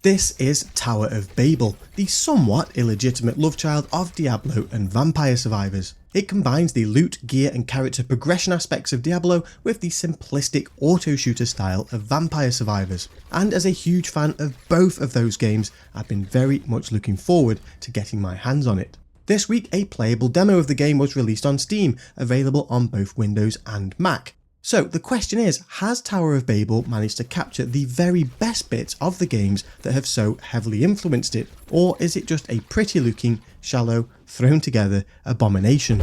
This is Tower of Babel, the somewhat illegitimate love child of Diablo and Vampire Survivors. It combines the loot, gear and character progression aspects of Diablo with the simplistic auto-shooter style of Vampire Survivors, and as a huge fan of both of those games, I've been very much looking forward to getting my hands on it. This week a playable demo of the game was released on Steam, available on both Windows and Mac. So the question is, has Tower of Babel managed to capture the very best bits of the games that have so heavily influenced it, or is it just a pretty looking, shallow, thrown together abomination?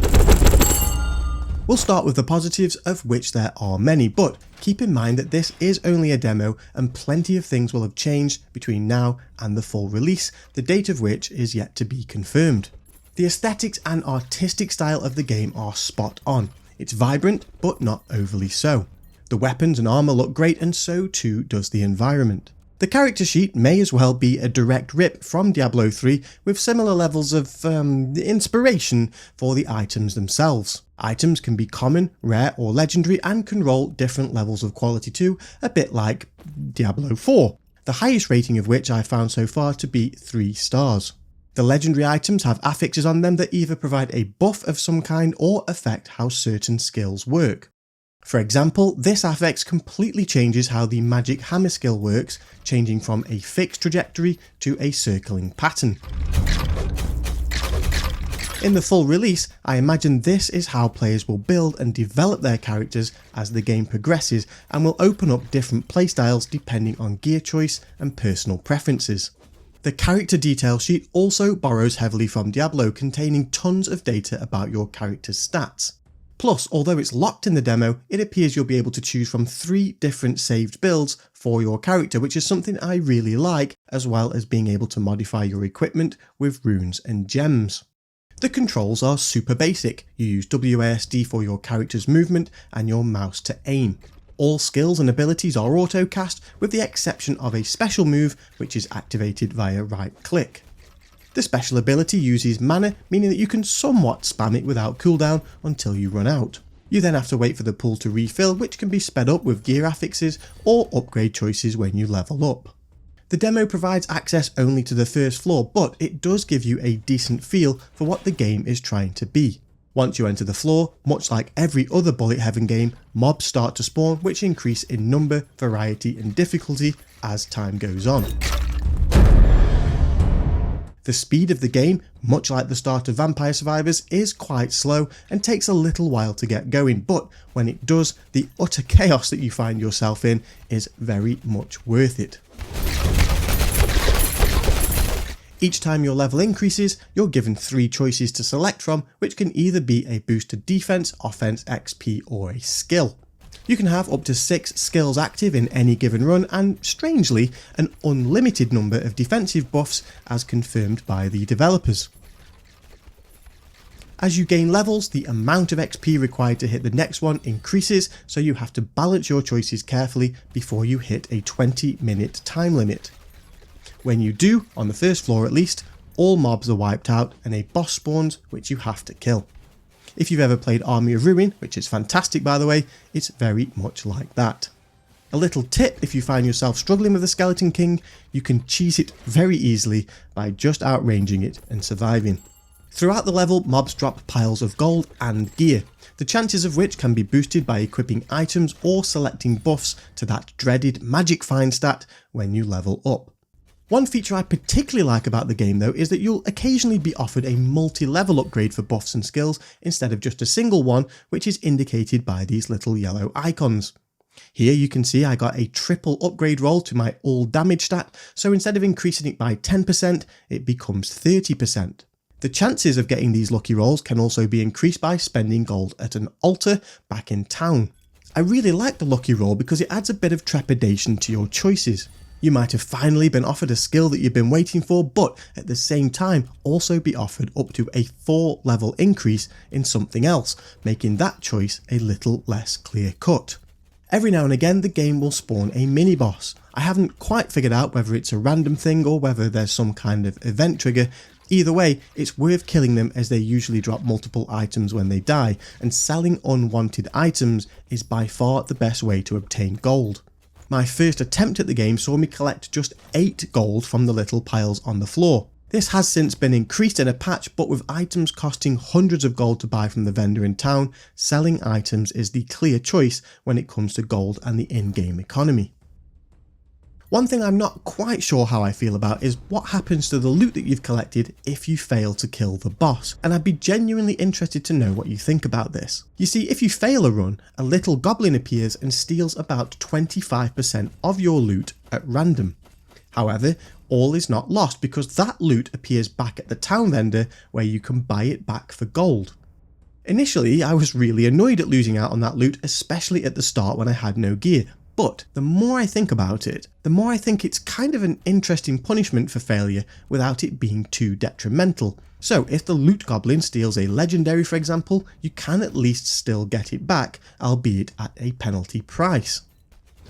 We'll start with the positives, of which there are many, but keep in mind that this is only a demo and plenty of things will have changed between now and the full release, the date of which is yet to be confirmed. The aesthetics and artistic style of the game are spot on. It's vibrant, but not overly so. The weapons and armour look great, and so too does the environment. The character sheet may as well be a direct rip from Diablo 3 with similar levels of inspiration for the items themselves. Items can be common, rare or legendary and can roll different levels of quality too, a bit like Diablo 4, the highest rating of which I've found so far to be 3 stars. The legendary items have affixes on them that either provide a buff of some kind or affect how certain skills work. For example, this affix completely changes how the magic hammer skill works, changing from a fixed trajectory to a circling pattern. In the full release, I imagine this is how players will build and develop their characters as the game progresses, and will open up different playstyles depending on gear choice and personal preferences. The character detail sheet also borrows heavily from Diablo, containing tons of data about your character's stats. Plus, although it's locked in the demo, it appears you'll be able to choose from 3 different saved builds for your character, which is something I really like, as well as being able to modify your equipment with runes and gems. The controls are super basic. You use WASD for your character's movement and your mouse to aim. All skills and abilities are auto-cast, with the exception of a special move which is activated via right click. The special ability uses mana, meaning that you can somewhat spam it without cooldown until you run out. You then have to wait for the pool to refill, which can be sped up with gear affixes or upgrade choices when you level up. The demo provides access only to the first floor, but it does give you a decent feel for what the game is trying to be. Once you enter the floor, much like every other Bullet Heaven game, mobs start to spawn, which increase in number, variety and difficulty as time goes on. The speed of the game, much like the start of Vampire Survivors, is quite slow and takes a little while to get going, but when it does, the utter chaos that you find yourself in is very much worth it. Each time your level increases, you're given 3 choices to select from, which can either be a boost to defense, offense, XP or a skill. You can have up to 6 skills active in any given run, and strangely, an unlimited number of defensive buffs as confirmed by the developers. As you gain levels, the amount of XP required to hit the next one increases, so you have to balance your choices carefully before you hit a 20-minute time limit. When you do, on the first floor at least, all mobs are wiped out and a boss spawns which you have to kill. If you've ever played Army of Ruin, which is fantastic by the way, it's very much like that. A little tip: if you find yourself struggling with the Skeleton King, you can cheese it very easily by just outranging it and surviving. Throughout the level, mobs drop piles of gold and gear, the chances of which can be boosted by equipping items or selecting buffs to that dreaded magic find stat when you level up. One feature I particularly like about the game though is that you'll occasionally be offered a multi-level upgrade for buffs and skills instead of just a single one, which is indicated by these little yellow icons. Here you can see I got a triple upgrade roll to my all damage stat, so instead of increasing it by 10%, it becomes 30%. The chances of getting these lucky rolls can also be increased by spending gold at an altar back in town. I really like the lucky roll because it adds a bit of trepidation to your choices. You might have finally been offered a skill that you've been waiting for, but at the same time also be offered up to a 4 level increase in something else, making that choice a little less clear cut. Every now and again the game will spawn a mini boss. I haven't quite figured out whether it's a random thing or whether there's some kind of event trigger. Either way, it's worth killing them as they usually drop multiple items when they die, and selling unwanted items is by far the best way to obtain gold. My first attempt at the game saw me collect just 8 gold from the little piles on the floor. This has since been increased in a patch, but with items costing hundreds of gold to buy from the vendor in town, selling items is the clear choice when it comes to gold and the in-game economy. One thing I'm not quite sure how I feel about is what happens to the loot that you've collected if you fail to kill the boss, and I'd be genuinely interested to know what you think about this. You see, if you fail a run, a little goblin appears and steals about 25% of your loot at random. However, all is not lost because that loot appears back at the town vendor where you can buy it back for gold. Initially, I was really annoyed at losing out on that loot, especially at the start when I had no gear. But the more I think about it, the more I think it's kind of an interesting punishment for failure without it being too detrimental. So if the loot goblin steals a legendary, for example, you can at least still get it back, albeit at a penalty price.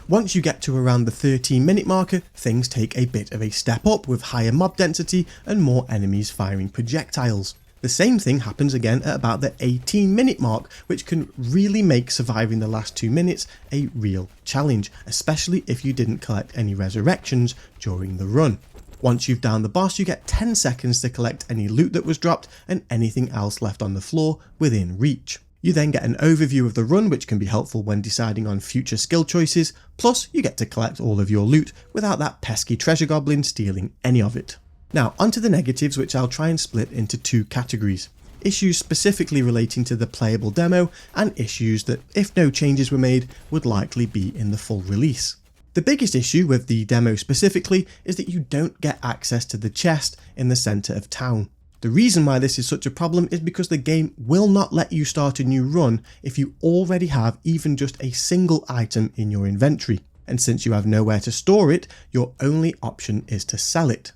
Once you get to around the 13-minute marker, things take a bit of a step up with higher mob density and more enemies firing projectiles. The same thing happens again at about the 18-minute mark, which can really make surviving the last 2 minutes a real challenge, especially if you didn't collect any resurrections during the run. Once you've downed the boss, you get 10 seconds to collect any loot that was dropped and anything else left on the floor within reach. You then get an overview of the run, which can be helpful when deciding on future skill choices, plus you get to collect all of your loot without that pesky treasure goblin stealing any of it. Now onto the negatives, which I'll try and split into 2 categories. Issues specifically relating to the playable demo and issues that, if no changes were made, would likely be in the full release. The biggest issue with the demo specifically is that you don't get access to the chest in the centre of town. The reason why this is such a problem is because the game will not let you start a new run if you already have even just a single item in your inventory, and since you have nowhere to store it, your only option is to sell it.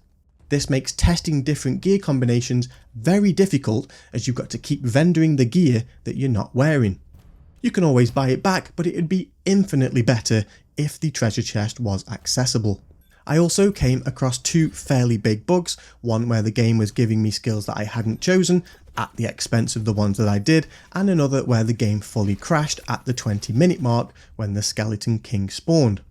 This makes testing different gear combinations very difficult, as you've got to keep vendoring the gear that you're not wearing. You can always buy it back, but it would be infinitely better if the treasure chest was accessible. I also came across 2 fairly big bugs, one where the game was giving me skills that I hadn't chosen at the expense of the ones that I did, and another where the game fully crashed at the 20-minute mark when the Skeleton King spawned.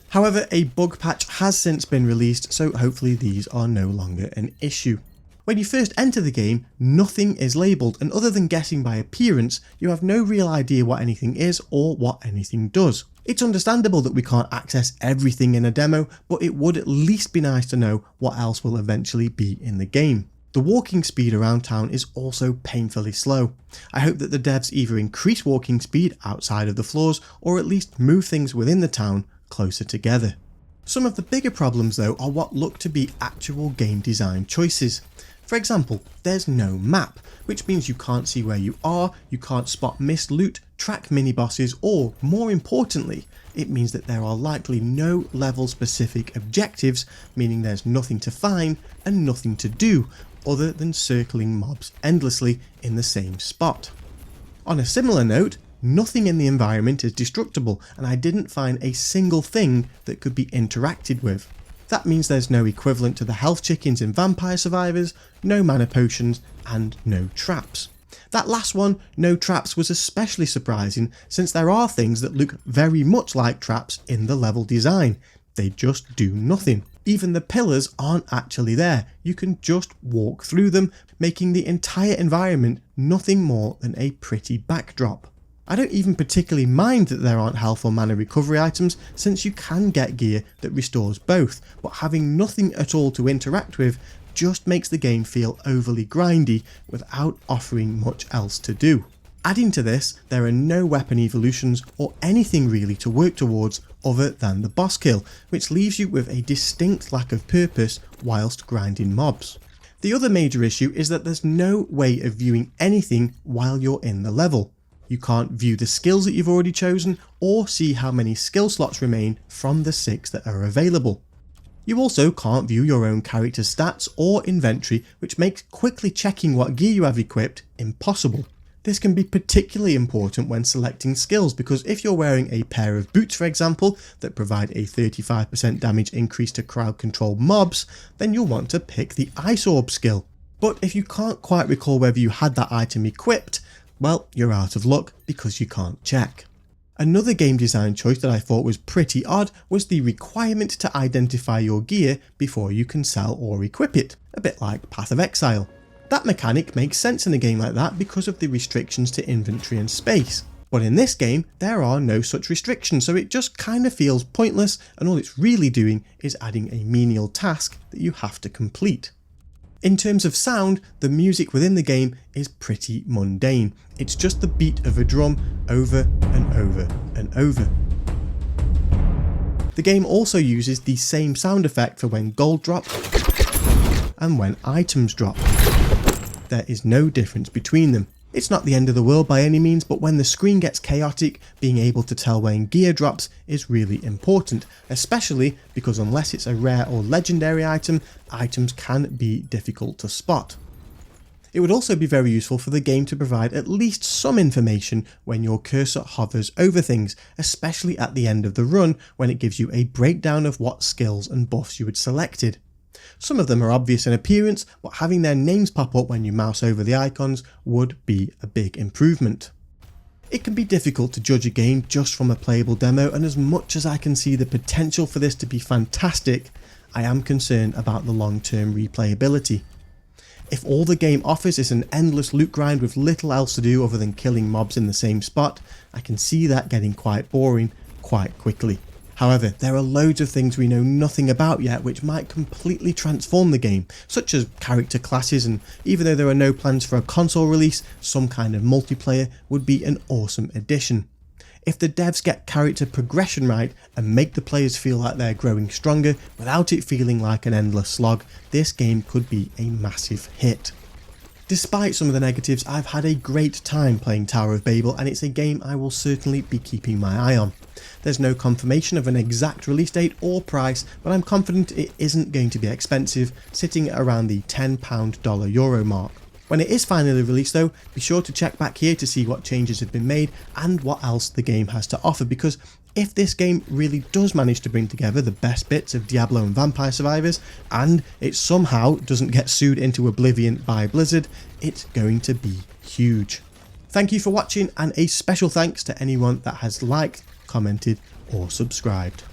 However, a bug patch has since been released, so hopefully these are no longer an issue. When you first enter the game, nothing is labelled, and other than guessing by appearance, you have no real idea what anything is or what anything does. It's understandable that we can't access everything in a demo, but it would at least be nice to know what else will eventually be in the game. The walking speed around town is also painfully slow. I hope that the devs either increase walking speed outside of the floors or at least move things within the town closer together. Some of the bigger problems though are what look to be actual game design choices. For example, there's no map, which means you can't see where you are, you can't spot missed loot, track mini-bosses, or more importantly, it means that there are likely no level specific objectives, meaning there's nothing to find and nothing to do other than circling mobs endlessly in the same spot. On a similar note, nothing in the environment is destructible, and I didn't find a single thing that could be interacted with. That means there's no equivalent to the health chickens in Vampire Survivors, no mana potions, and no traps. That last one, no traps, was especially surprising since there are things that look very much like traps in the level design. They just do nothing. Even the pillars aren't actually there, you can just walk through them, making the entire environment nothing more than a pretty backdrop. I don't even particularly mind that there aren't health or mana recovery items, since you can get gear that restores both, but having nothing at all to interact with just makes the game feel overly grindy without offering much else to do. Adding to this, there are no weapon evolutions or anything really to work towards other than the boss kill, which leaves you with a distinct lack of purpose whilst grinding mobs. The other major issue is that there's no way of viewing anything while you're in the level. You can't view the skills that you've already chosen or see how many skill slots remain from the 6 that are available. You also can't view your own character's stats or inventory, which makes quickly checking what gear you have equipped impossible. This can be particularly important when selecting skills, because if you're wearing a pair of boots, for example, that provide a 35% damage increase to crowd control mobs, then you'll want to pick the Ice Orb skill. But if you can't quite recall whether you had that item equipped, well, you're out of luck because you can't check. Another game design choice that I thought was pretty odd was the requirement to identify your gear before you can sell or equip it, a bit like Path of Exile. That mechanic makes sense in a game like that because of the restrictions to inventory and space. But in this game, there are no such restrictions, so it just kind of feels pointless, and all it's really doing is adding a menial task that you have to complete. In terms of sound, the music within the game is pretty mundane. It's just the beat of a drum over and over and over. The game also uses the same sound effect for when gold drops and when items drop. There is no difference between them. It's not the end of the world by any means, but when the screen gets chaotic, being able to tell when gear drops is really important, especially because unless it's a rare or legendary item, items can be difficult to spot. It would also be very useful for the game to provide at least some information when your cursor hovers over things, especially at the end of the run when it gives you a breakdown of what skills and buffs you had selected. Some of them are obvious in appearance, but having their names pop up when you mouse over the icons would be a big improvement. It can be difficult to judge a game just from a playable demo, and as much as I can see the potential for this to be fantastic, I am concerned about the long-term replayability. If all the game offers is an endless loot grind with little else to do other than killing mobs in the same spot, I can see that getting quite boring quite quickly. However, there are loads of things we know nothing about yet which might completely transform the game, such as character classes, and even though there are no plans for a console release, some kind of multiplayer would be an awesome addition. If the devs get character progression right and make the players feel like they're growing stronger without it feeling like an endless slog, this game could be a massive hit. Despite some of the negatives, I've had a great time playing Tower of Babel, and it's a game I will certainly be keeping my eye on. There's no confirmation of an exact release date or price, but I'm confident it isn't going to be expensive, sitting at around the £10 Euro mark. When it is finally released though, be sure to check back here to see what changes have been made and what else the game has to offer, because if this game really does manage to bring together the best bits of Diablo and Vampire Survivors, and it somehow doesn't get sued into oblivion by Blizzard, it's going to be huge. Thank you for watching, and a special thanks to anyone that has liked, commented or subscribed.